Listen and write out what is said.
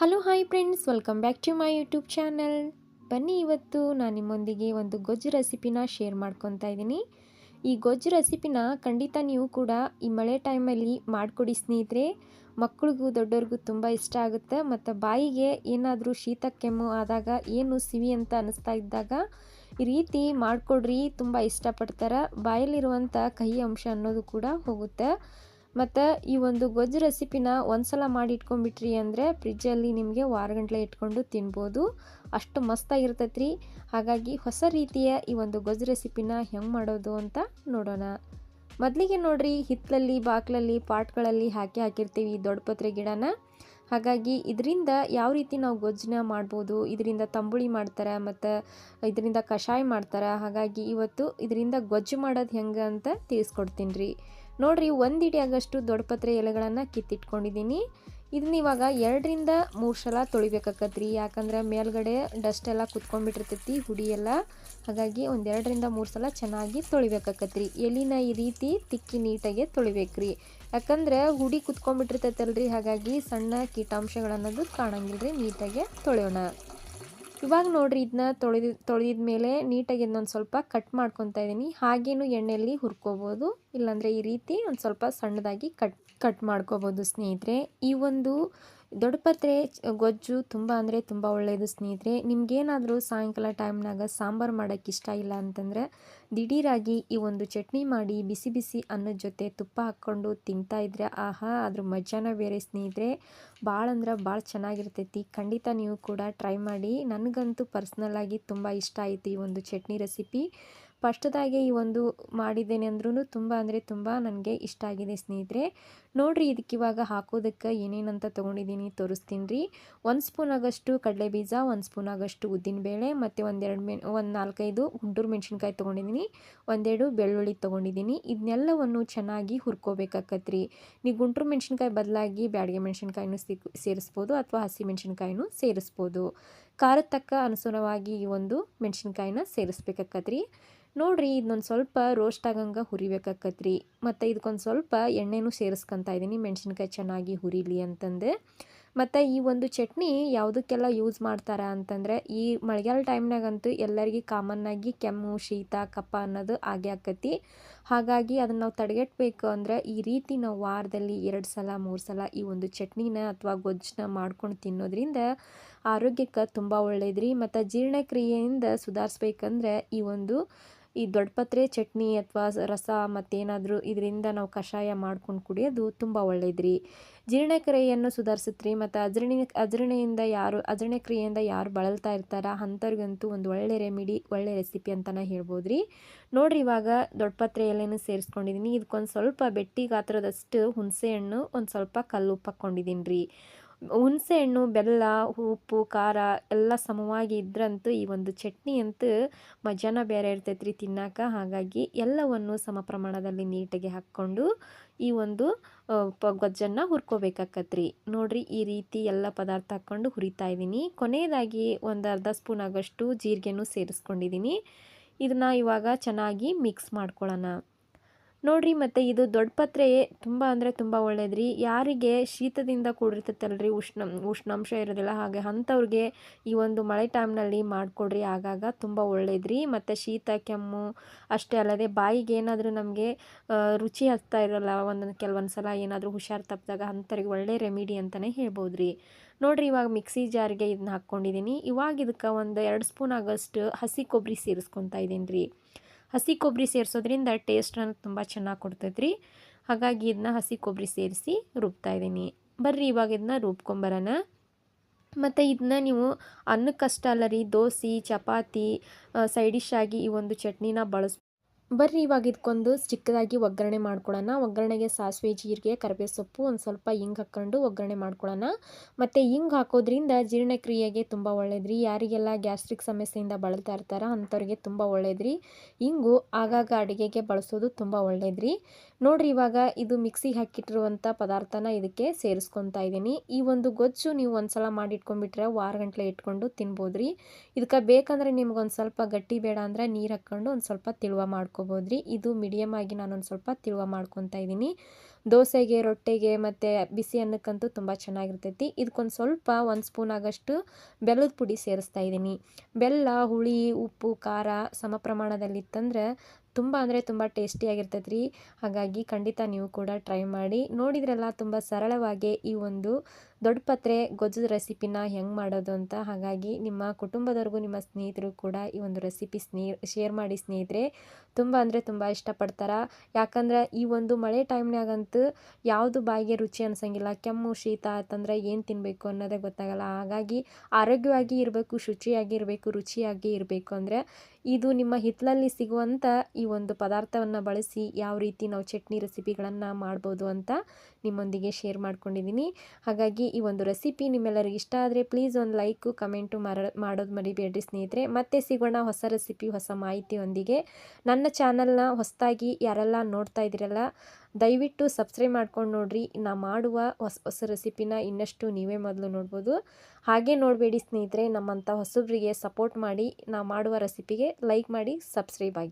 Hello hi friends, welcome back to my YouTube channel. ಬನ್ನಿ, ಇವತ್ತು ನಾನು ನಿಮ್ಮೊಂದಿಗೆ ಒಂದು ಗೊಜ್ಜು ರೆಸಿಪಿನ ಶೇರ್ ಮಾಡ್ಕೊತಾ ಇದ್ದೀನಿ. ಈ ಗೊಜ್ಜು ರೆಸಿಪಿನ ಖಂಡಿತ ನೀವು ಕೂಡ ಈ ಮಳೆ ಟೈಮಲ್ಲಿ ಮಾಡಿಕೊಡಿ ಸ್ನೇಹಿತರೆ. ಮಕ್ಕಳಿಗೂ ದೊಡ್ಡವ್ರಿಗೂ ತುಂಬ ಇಷ್ಟ ಆಗುತ್ತೆ. ಮತ್ತು ಬಾಯಿಗೆ ಏನಾದರೂ ಶೀತ ಕೆಮ್ಮು ಆದಾಗ, ಏನು ಸಿವಿ ಅಂತ ಅನ್ನಿಸ್ತಾ ಇದ್ದಾಗ ಈ ರೀತಿ ಮಾಡಿಕೊಡ್ರಿ, ತುಂಬ ಇಷ್ಟಪಡ್ತಾರೆ. ಬಾಯಲ್ಲಿರುವಂಥ ಕಹಿ ಅಂಶ ಅನ್ನೋದು ಕೂಡ ಹೋಗುತ್ತೆ. ಮತ್ತು ಈ ಒಂದು ಗೊಜ್ಜು ರೆಸಿಪಿನ ಒಂದು ಸಲ ಮಾಡಿ ಇಟ್ಕೊಂಡ್ಬಿಟ್ರಿ ಅಂದರೆ ಫ್ರಿಜ್ಜಲ್ಲಿ ನಿಮಗೆ ವಾರಗಂಟ್ಲೆ ಇಟ್ಕೊಂಡು ತಿನ್ಬೋದು. ಅಷ್ಟು ಮಸ್ತಾಗಿರ್ತೈತೆ ರೀ. ಹಾಗಾಗಿ ಹೊಸ ರೀತಿಯ ಈ ಒಂದು ಗೊಜ್ಜು ರೆಸಿಪಿನ ಹೆಂಗೆ ಮಾಡೋದು ಅಂತ ನೋಡೋಣ. ಮೊದಲಿಗೆ ನೋಡಿರಿ, ಹಿತ್ತಲಲ್ಲಿ ಬಾಕ್ಲಲ್ಲಿ ಪಾಟ್ಗಳಲ್ಲಿ ಹಾಕಿರ್ತೀವಿ ಈ ದೊಡ್ಡಪತ್ರೆ ಗಿಡನ. ಹಾಗಾಗಿ ಇದರಿಂದ ಯಾವ ರೀತಿ ನಾವು ಗೊಜ್ಜನ್ನ ಮಾಡ್ಬೋದು, ಇದರಿಂದ ತಂಬುಳಿ ಮಾಡ್ತಾರೆ ಮತ್ತು ಇದರಿಂದ ಕಷಾಯ ಮಾಡ್ತಾರೆ. ಹಾಗಾಗಿ ಇವತ್ತು ಇದರಿಂದ ಗೊಜ್ಜು ಮಾಡೋದು ಹೆಂಗೆ ಅಂತ ತಿಳಿಸ್ಕೊಡ್ತೀನಿ ರೀ. ನೋಡಿರಿ, ಒಂದು ಹಿಡಿಯಾಗಷ್ಟು ದೊಡ್ಡಪತ್ರೆ ಎಲೆಗಳನ್ನು ಕಿತ್ತಿಟ್ಕೊಂಡಿದ್ದೀನಿ. ಇದನ್ನ ಇವಾಗ 2ರಿಂದ 3 ಸಲ ತೊಳಿಬೇಕಾಕತ್ರಿ. ಯಾಕಂದರೆ ಮೇಲ್ಗಡೆ ಡಸ್ಟ್ ಎಲ್ಲ ಕುತ್ಕೊಂಡ್ಬಿಟ್ಟಿರ್ತೈತಿ, ಹುಡಿ ಎಲ್ಲ. ಹಾಗಾಗಿ ಒಂದು 2ರಿಂದ 3 ಸಲ ಚೆನ್ನಾಗಿ ತೊಳಿಬೇಕಾಕತ್ರಿ. ಎಲಿನ ಈ ರೀತಿ ತಿಕ್ಕಿ ನೀಟಾಗಿ ತೊಳಿಬೇಕ್ರಿ. ಯಾಕಂದರೆ ಹುಡಿ ಕುತ್ಕೊಂಡ್ಬಿಟ್ಟಿರ್ತೈತಲ್ರಿ, ಹಾಗಾಗಿ ಸಣ್ಣ ಕೀಟಾಂಶಗಳನ್ನೋದು ಕಾಣಂಗಿಲ್ಲ ರೀ. ನೀಟಾಗಿ ತೊಳೆಯೋಣ. ಇವಾಗ ನೋಡಿರಿ, ಇದನ್ನ ತೊಳೆದಿದ ಮೇಲೆ ನೀಟಾಗಿ ಇದನ್ನೊಂದು ಸ್ವಲ್ಪ ಕಟ್ ಮಾಡ್ಕೊತಾ ಇದ್ದೀನಿ. ಹಾಗೇನು ಎಣ್ಣೆಯಲ್ಲಿ ಹುರ್ಕೋಬೋದು, ಇಲ್ಲಾಂದರೆ ಈ ರೀತಿ ಒಂದು ಸ್ವಲ್ಪ ಸಣ್ಣದಾಗಿ ಕಟ್ ಮಾಡ್ಕೋಬೋದು ಸ್ನೇಹಿತರೆ. ಈ ಒಂದು ದೊಡ್ಡಪತ್ರೆ ಗೊಜ್ಜು ತುಂಬ ಅಂದರೆ ತುಂಬ ಒಳ್ಳೆಯದು ಸ್ನೇಹಿತರೆ. ನಿಮ್ಗೇನಾದರೂ ಸಾಯಂಕಾಲ ಟೈಮ್ನಾಗ ಸಾಂಬಾರು ಮಾಡೋಕ್ಕೆ ಇಷ್ಟ ಇಲ್ಲ ಅಂತಂದರೆ ದಿಢೀರಾಗಿ ಈ ಒಂದು ಚಟ್ನಿ ಮಾಡಿ ಬಿಸಿ ಬಿಸಿ ಅನ್ನದ ಜೊತೆ ತುಪ್ಪ ಹಾಕ್ಕೊಂಡು ತಿಂತಾ ಇದ್ರೆ ಆಹಾ, ಅದ್ರ ಮಜಾನ ಬೇರೆ ಸ್ನೇಹಿತರೆ. ಭಾಳ ಅಂದ್ರೆ ಭಾಳ ಚೆನ್ನಾಗಿರ್ತೈತಿ. ಖಂಡಿತ ನೀವು ಕೂಡ ಟ್ರೈ ಮಾಡಿ. ನನಗಂತೂ ಪರ್ಸ್ನಲ್ಲಾಗಿ ತುಂಬ ಇಷ್ಟ ಆಯಿತು ಈ ಒಂದು ಚಟ್ನಿ ರೆಸಿಪಿ. ಫಸ್ಟ್ದಾಗೆ ಈ ಒಂದು ಮಾಡಿದ್ದೇನೆ ಅಂದ್ರೂ ತುಂಬ ಅಂದರೆ ತುಂಬ ನನಗೆ ಇಷ್ಟ ಆಗಿದೆ ಸ್ನೇಹಿತರೆ. ನೋಡಿರಿ, ಇದಕ್ಕಿವಾಗ ಹಾಕೋದಕ್ಕೆ ಏನೇನಂತ ತೊಗೊಂಡಿದ್ದೀನಿ ತೋರಿಸ್ತೀನಿ ರೀ. 1 ಸ್ಪೂನ್ ಆಗಷ್ಟು ಕಡಲೆಬೀಜ, 1 ಸ್ಪೂನ್ ಆಗಷ್ಟು ಉದ್ದಿನಬೇಳೆ ಮತ್ತು ಒಂದು 4-5 ಗುಂಟೂರು ಮೆಣಸಿನ್ಕಾಯಿ ತೊಗೊಂಡಿದ್ದೀನಿ, 1-2 ಬೆಳ್ಳುಳ್ಳಿ ತೊಗೊಂಡಿದ್ದೀನಿ. ಇದನ್ನೆಲ್ಲವನ್ನು ಚೆನ್ನಾಗಿ ಹುರ್ಕೋಬೇಕಾಕತ್ರಿ. ನೀವು ಗುಂಟೂರು ಮೆಣಸಿನ್ಕಾಯಿ ಬದಲಾಗಿ ಬ್ಯಾಡಗೆ ಮೆಣಸಿನ್ಕಾಯಿನೂ ಸೇರಿಸ್ಬೋದು ಅಥವಾ ಹಸಿ ಮೆಣಸಿನ್ಕಾಯಿನೂ ಸೇರಿಸ್ಬೋದು. ಖಾರದ ತಕ್ಕ ಅನುಸಾರವಾಗಿ ಈ ಒಂದು ಮೆಣಸಿನ್ಕಾಯಿನ ಸೇರಿಸ್ಬೇಕಾಕತ್ರಿ. ನೋಡಿರಿ, ಇದನ್ನೊಂದು ಸ್ವಲ್ಪ ರೋಸ್ಟ್ ಆಗಂಗೆ ಹುರಿಬೇಕಾಕತ್ರಿ. ಮತ್ತು ಇದಕ್ಕೊಂದು ಸ್ವಲ್ಪ ಎಣ್ಣೆನೂ ಸೇರಿಸ್ಕೊತಾ ಇದ್ದೀನಿ, ಮೆಣಸಿನ್ಕಾಯಿ ಚೆನ್ನಾಗಿ ಹುರಿಲಿ ಅಂತಂದು. ಮತ್ತು ಈ ಒಂದು ಚಟ್ನಿ ಯಾವುದಕ್ಕೆಲ್ಲ ಯೂಸ್ ಮಾಡ್ತಾರೆ ಅಂತಂದರೆ, ಈ ಮಳೆಗಾಲ ಟೈಮ್ನಾಗಂತೂ ಎಲ್ಲರಿಗೂ ಕಾಮನ್ನಾಗಿ ಕೆಮ್ಮು ಶೀತ ಕಫ ಅನ್ನೋದು ಆಗೇ ಆಕತಿ. ಹಾಗಾಗಿ ಅದನ್ನು ನಾವು ತಡೆಗಟ್ಟಬೇಕು ಅಂದರೆ ಈ ರೀತಿ ನಾವು ವಾರದಲ್ಲಿ 2 ಸಲ 3 ಸಲ ಈ ಒಂದು ಚಟ್ನಿನ ಅಥವಾ ಗೊಜ್ಜನ್ನ ಮಾಡ್ಕೊಂಡು ತಿನ್ನೋದ್ರಿಂದ ಆರೋಗ್ಯಕ್ಕೆ ತುಂಬ ಒಳ್ಳೇದ್ರಿ. ಮತ್ತು ಜೀರ್ಣಕ್ರಿಯೆಯಿಂದ ಸುಧಾರಿಸ್ಬೇಕಂದ್ರೆ ಈ ದೊಡ್ಡಪತ್ರೆ ಚಟ್ನಿ ಅಥವಾ ರಸ ಮತ್ತೇನಾದರೂ ಇದರಿಂದ ನಾವು ಕಷಾಯ ಮಾಡ್ಕೊಂಡು ಕುಡಿಯೋದು ತುಂಬ ಒಳ್ಳೇದ್ರಿ. ಜೀರ್ಣಕ್ರಿಯೆಯನ್ನು ಸುಧಾರಿಸುತ್ತೆ. ಮತ್ತು ಅಜೀರ್ಣ ಕ್ರಿಯೆಯಿಂದ ಯಾರು ಬಳಲ್ತಾ ಇರ್ತಾರ ಅಂಥವ್ರಿಗಂತೂ ಒಂದು ಒಳ್ಳೆ ರೆಮಿಡಿ, ಒಳ್ಳೆ ರೆಸಿಪಿ ಅಂತಲೇ ಹೇಳ್ಬೋದು ರೀ. ನೋಡಿರಿ, ಇವಾಗ ದೊಡ್ಡಪತ್ರೆ ಎಲೆನೂ ಸೇರಿಸ್ಕೊಂಡಿದ್ದೀನಿ. ಇದಕ್ಕೊಂದು ಸ್ವಲ್ಪ ಬೆಟ್ಟಿ ಗಾತ್ರದಷ್ಟು ಹುಣಸೆ ಹಣ್ಣು, ಒಂದು ಸ್ವಲ್ಪ ಕಲ್ಲುಪ್ಪು ಹಾಕ್ಕೊಂಡಿದ್ದೀನಿ ರೀ. ಹುಣಸೆ ಹಣ್ಣು, ಬೆಲ್ಲ, ಉಪ್ಪು, ಖಾರ ಎಲ್ಲ ಸಮವಾಗಿ ಇದ್ರಂತೂ ಈ ಒಂದು ಚಟ್ನಿ ಅಂತೂ ಮಜಾನ ಬೇರೆ ಇರ್ತೈತೆ ರೀ ತಿನ್ನೋಕೆ. ಹಾಗಾಗಿ ಎಲ್ಲವನ್ನು ಸಮ ಪ್ರಮಾಣದಲ್ಲಿ ನೀಟಾಗಿ ಹಾಕ್ಕೊಂಡು ಈ ಒಂದು ಗೊಜ್ಜನ್ನು ಹುರ್ಕೋಬೇಕಾಕತ್ರಿ. ನೋಡಿರಿ, ಈ ರೀತಿ ಎಲ್ಲ ಪದಾರ್ಥ ಹಾಕ್ಕೊಂಡು ಹುರಿತಾ ಇದ್ದೀನಿ. ಕೊನೆಯದಾಗಿ ಒಂದು ಅರ್ಧ ಸ್ಪೂನ್ ಆಗಷ್ಟು ಜೀರಿಗೆನೂ ಸೇರಿಸ್ಕೊಂಡಿದ್ದೀನಿ. ಇದನ್ನು ಇವಾಗ ಚೆನ್ನಾಗಿ ಮಿಕ್ಸ್ ಮಾಡ್ಕೊಳ್ಳೋಣ. ನೋಡಿರಿ, ಮತ್ತು ಇದು ದೊಡ್ಡಪತ್ರೆ ತುಂಬ ಅಂದರೆ ತುಂಬ ಒಳ್ಳೇದ್ರಿ. ಯಾರಿಗೆ ಶೀತದಿಂದ ಕೂಡಿರ್ತೈತಲ್ರಿ, ಉಷ್ಣಾಂಶ ಇರೋದಿಲ್ಲ, ಹಾಗೆ ಅಂಥವ್ರಿಗೆ ಈ ಒಂದು ಮಳೆ ಟೈಮ್ನಲ್ಲಿ ಮಾಡಿಕೊಡ್ರಿ. ಆಗಾಗ ತುಂಬ ಒಳ್ಳೇದ್ರಿ. ಮತ್ತು ಶೀತ ಕೆಮ್ಮು ಅಷ್ಟೇ ಅಲ್ಲದೆ ಬಾಯಿಗೆ ಏನಾದರೂ ನಮಗೆ ರುಚಿ ಹತ್ತಾ ಇರೋಲ್ಲ ಕೆಲವೊಂದು ಸಲ ಏನಾದರೂ ಹುಷಾರು ತಪ್ಪಿದಾಗ ಅಂಥವ್ರಿಗೆ ಒಳ್ಳೆ ರೆಮಿಡಿ ಅಂತಲೇ ಹೇಳ್ಬೋದು ರೀ. ನೋಡಿರಿ, ಇವಾಗ ಮಿಕ್ಸಿ ಜಾರ್ಗೆ ಇದನ್ನ ಹಾಕ್ಕೊಂಡಿದ್ದೀನಿ. ಇವಾಗ ಇದಕ್ಕೆ ಒಂದು 2 ಸ್ಪೂನ್ ಆಗಷ್ಟು ಹಸಿ ಕೊಬ್ಬರಿ ಸೇರಿಸ್ಕೊತಾ ಇದ್ದೀನಿ ರೀ. ಹಸಿ ಕೊಬ್ಬರಿ ಸೇರಿಸೋದ್ರಿಂದ ಟೇಸ್ಟನ್ನು ತುಂಬ ಚೆನ್ನಾಗಿ ಕೊಡ್ತೈತೆ ರೀ. ಹಾಗಾಗಿ ಇದನ್ನ ಹಸಿ ಕೊಬ್ಬರಿ ಸೇರಿಸಿ ರುಬ್ತಾ ಇದ್ದೀನಿ. ಬರ್ರಿ, ಇವಾಗ ಇದನ್ನ ರುಬ್ಕೊಂಬರೋಣ. ಮತ್ತು ಇದನ್ನ ನೀವು ಅನ್ನಕ್ಕಷ್ಟ ಅಲ್ಲ ರೀ, ದೋಸೆ ಚಪಾತಿ ಸೈಡ್ ಡಿಶ್ ಆಗಿ ಈ ಒಂದು ಚಟ್ನಿನ ಬರ್ರಿ, ಇವಾಗ ಇದಕ್ಕೊಂದು ಚಿಕ್ಕದಾಗಿ ಒಗ್ಗರಣೆ ಮಾಡ್ಕೊಳ್ಳೋಣ. ಒಗ್ಗರಣೆಗೆ ಸಾಸಿವೆ, ಜೀರಿಗೆ, ಕರಿಬೇವು ಸೊಪ್ಪು, ಒಂದು ಸ್ವಲ್ಪ ಹಿಂಗೆ ಹಾಕ್ಕೊಂಡು ಒಗ್ಗರಣೆ ಮಾಡ್ಕೊಳ್ಳೋಣ. ಮತ್ತು ಹಿಂಗೆ ಹಾಕೋದ್ರಿಂದ ಜೀರ್ಣಕ್ರಿಯೆಗೆ ತುಂಬ ಒಳ್ಳೇದ್ರಿ. ಯಾರಿಗೆಲ್ಲ ಗ್ಯಾಸ್ಟ್ರಿಕ್ ಸಮಸ್ಯೆಯಿಂದ ಬಳಲ್ತಾ ಇರ್ತಾರ ಅಂಥವ್ರಿಗೆ ತುಂಬ ಒಳ್ಳೇದ್ರಿ. ಹಿಂಗು ಆಗಾಗ ಅಡುಗೆಗೆ ಬಳಸೋದು ತುಂಬ ಒಳ್ಳೇದ್ರಿ. ನೋಡಿರಿ, ಇವಾಗ ಇದು ಮಿಕ್ಸಿಗೆ ಹಾಕಿಟ್ಟಿರುವಂಥ ಪದಾರ್ಥನ ಇದಕ್ಕೆ ಸೇರಿಸ್ಕೊತಾ ಇದ್ದೀನಿ. ಈ ಒಂದು ಗೊಜ್ಜು ನೀವು ಒಂದು ಸಲ ಮಾಡಿಟ್ಕೊಂಡ್ಬಿಟ್ರೆ ವಾರಗಂಟ್ಲೆ ಇಟ್ಕೊಂಡು ತಿನ್ಬೋದು ರೀ. ಇದಕ್ಕೆ ಬೇಕಂದರೆ ನಿಮ್ಗೊಂದು ಸ್ವಲ್ಪ ಗಟ್ಟಿ ಬೇಡ ಅಂದರೆ ನೀರು ಹಾಕ್ಕೊಂಡು ಒಂದು ಸ್ವಲ್ಪ ತಿಳುವ ಮಾಡ್ಕೊ ಮಾಡ್ಕೋಬೋದು ರೀ. ಇದು ಮೀಡಿಯಮ್ ಆಗಿ ನಾನೊಂದು ಸ್ವಲ್ಪ ತಿಳುವ ಮಾಡ್ಕೊತಾ ಇದ್ದೀನಿ. ದೋಸೆಗೆ, ರೊಟ್ಟೆಗೆ ಮತ್ತು ಬಿಸಿ ಅನ್ನಕ್ಕಂತೂ ತುಂಬ ಚೆನ್ನಾಗಿರ್ತೈತಿ. ಇದಕ್ಕೊಂದು ಸ್ವಲ್ಪ 1 ಸ್ಪೂನ್ ಆಗಷ್ಟು ಬೆಲ್ಲದ ಪುಡಿ ಸೇರಿಸ್ತಾ ಇದ್ದೀನಿ. ಬೆಲ್ಲ, ಹುಳಿ, ಉಪ್ಪು, ಖಾರ ಸಮ ಪ್ರಮಾಣದಲ್ಲಿತ್ತಂದ್ರೆ ತುಂಬ ಅಂದರೆ ತುಂಬ ಟೇಸ್ಟಿಯಾಗಿರ್ತೈತೆ ರೀ. ಹಾಗಾಗಿ ಖಂಡಿತ ನೀವು ಕೂಡ ಟ್ರೈ ಮಾಡಿ. ನೋಡಿದ್ರಲ್ಲ ತುಂಬ ಸರಳವಾಗಿ ಈ ಒಂದು ದೊಡ್ಡ ಪತ್ರೆ ಗೊಜ್ಜದ ರೆಸಿಪಿನ ಹೆಂಗೆ ಮಾಡೋದು ಅಂತ. ಹಾಗಾಗಿ ನಿಮ್ಮ ಕುಟುಂಬದವ್ರಿಗೂ ನಿಮ್ಮ ಸ್ನೇಹಿತರು ಕೂಡ ಈ ಒಂದು ರೆಸಿಪಿ ಶೇರ್ ಮಾಡಿ ಸ್ನೇಹಿತರೆ. ತುಂಬ ಅಂದರೆ ತುಂಬ ಇಷ್ಟಪಡ್ತಾರೆ. ಯಾಕಂದ್ರೆ ಈ ಒಂದು ಮಳೆ ಟೈಮ್ನಾಗಂತೂ ಯಾವುದು ಬಾಯಿಗೆ ರುಚಿ ಅನ್ಸಂಗಿಲ್ಲ. ಕೆಮ್ಮು ಶೀತ ಆತಂದ್ರೆ ಏನು ತಿನ್ನಬೇಕು ಅನ್ನೋದೇ ಗೊತ್ತಾಗಲ್ಲ. ಹಾಗಾಗಿ ಆರೋಗ್ಯವಾಗಿ ಇರಬೇಕು, ಶುಚಿಯಾಗಿ ಇರಬೇಕು, ರುಚಿಯಾಗಿ ಇರಬೇಕು ಅಂದರೆ ಇದು ನಿಮ್ಮ ಹಿತ್ತಲಲ್ಲಿ ಸಿಗುವಂಥ ಈ ಒಂದು ಪದಾರ್ಥವನ್ನು ಬಳಸಿ ಯಾವ ರೀತಿ ನಾವು ಚಟ್ನಿ ರೆಸಿಪಿಗಳನ್ನು ಮಾಡ್ಬೋದು ಅಂತ ನಿಮ್ಮೊಂದಿಗೆ ಶೇರ್ ಮಾಡ್ಕೊಂಡಿದ್ದೀನಿ. ಹಾಗಾಗಿ ಈ ಒಂದು ರೆಸಿಪಿ ನಿಮ್ಮೆಲ್ಲರಿಗೂ ಇಷ್ಟ ಆದರೆ ಪ್ಲೀಸ್ ಒಂದು ಲೈಕು ಕಮೆಂಟು ಮಾಡೋದು ಮರಿಬೇಡ್ರಿ ಸ್ನೇಹಿತರೆ. ಮತ್ತೆ ಸಿಗೋಣ ಹೊಸ ರೆಸಿಪಿ ಹೊಸ ಮಾಹಿತಿಯೊಂದಿಗೆ. ನನ್ನ ಚಾನಲ್ನ ಹೊಸದಾಗಿ ಯಾರೆಲ್ಲ ನೋಡ್ತಾ ಇದ್ದೀರಲ್ಲ ದಯವಿಟ್ಟು ಸಬ್ಸ್ಕ್ರೈಬ್ ಮಾಡ್ಕೊಂಡು ನೋಡಿರಿ. ನಾ ಮಾಡುವ ಹೊಸ ರೆಸಿಪಿನ ಇನ್ನಷ್ಟು ನೀವೇ ಮೊದಲು ನೋಡ್ಬೋದು. ಹಾಗೆ ನೋಡಬೇಡಿ ಸ್ನೇಹಿತರೆ, ನಮ್ಮಂಥ ಹೊಸಬ್ರಿಗೆ ಸಪೋರ್ಟ್ ಮಾಡಿ. ನಾ ಮಾಡುವ ರೆಸಿಪಿಗೆ ಲೈಕ್ ಮಾಡಿ, ಸಬ್ಸ್ಕ್ರೈಬ್ ಆಗಿ.